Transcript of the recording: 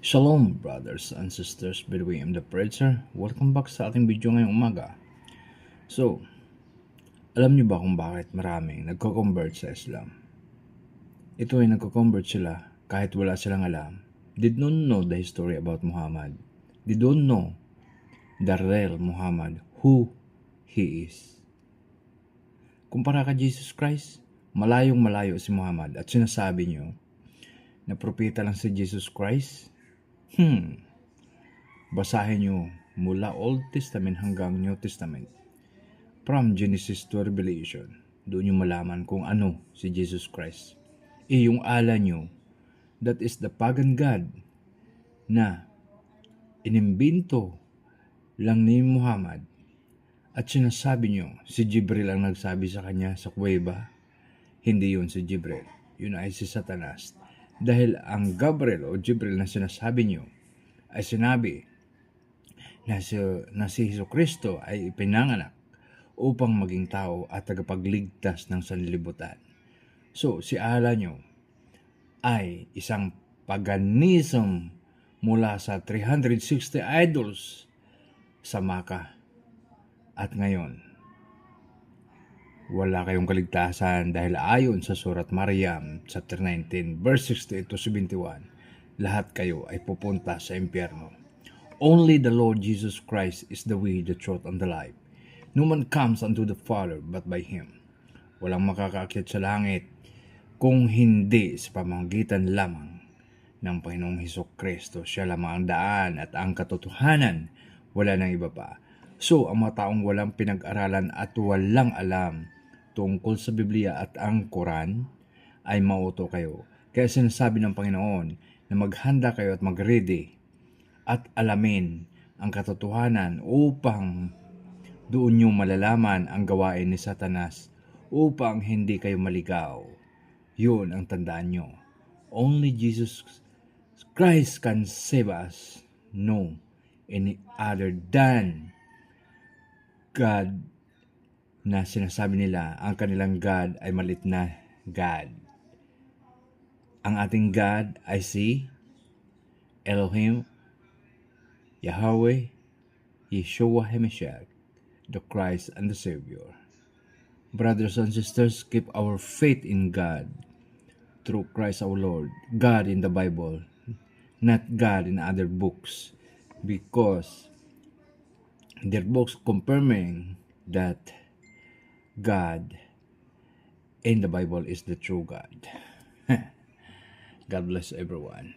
Shalom brothers and sisters, by the way, I'm the Preacher. Welcome back sa ating video ngayong umaga. So, alam niyo ba kung bakit maraming nagko-convert sa Islam? Ito ay nagko-convert sila kahit wala silang alam. They don't know the history about Muhammad. They don't know the real Muhammad, who he is. Kumpara kay Jesus Christ, malayong malayo si Muhammad at sinasabi niyo na propeta lang si Jesus Christ. Basahin nyo mula Old Testament hanggang New Testament. From Genesis to Revelation, doon nyo malaman kung ano si Jesus Christ. Yung ala nyo, that is the pagan God na inimbento lang ni Muhammad. At sinasabi nyo, si Jibril ang nagsabi sa kanya sa kuweba. Hindi yun si Jibril, yun ay si Satanas. Dahil ang Gabriel o Jibril na sinasabi nyo ay sinabi na si Jesucristo ay ipinanganak upang maging tao at tagapagligtas ng sanlibutan. So, si ala nyo ay isang paganism mula sa 360 idols sa Maka. At ngayon, wala kayong kaligtasan dahil ayon sa Surat Maryam chapter 19 verse 68 to 71, lahat kayo ay pupunta sa impyerno. Only the Lord Jesus Christ is the way, the truth, and the life. No man comes unto the Father but by Him. Walang makakaakyat sa langit kung hindi sa pamamagitan lamang ng Panginoong Hesukristo. Siya lamang ang daan at ang katotohanan. Wala nang iba pa. So, ang mga taong walang pinag-aralan at walang alam tungkol sa Biblia at ang Quran ay mauto kayo. Kaya sinasabi ng Panginoon na maghanda kayo at mag-ready at alamin ang katotohanan upang doon nyo malalaman ang gawain ni Satanas upang hindi kayo maligaw. Yun ang tandaan nyo. Only Jesus Christ can save us. No any other than God na sinasabi nila ang kanilang God ay malit na God. Ang ating God ay si Elohim, Yahweh, Yeshua HaMashiach, the Christ and the Savior. Brothers and sisters, keep our faith in God through Christ our Lord. God in the Bible, not God in other books, because their books confirming that God in the Bible is the true God. God bless everyone.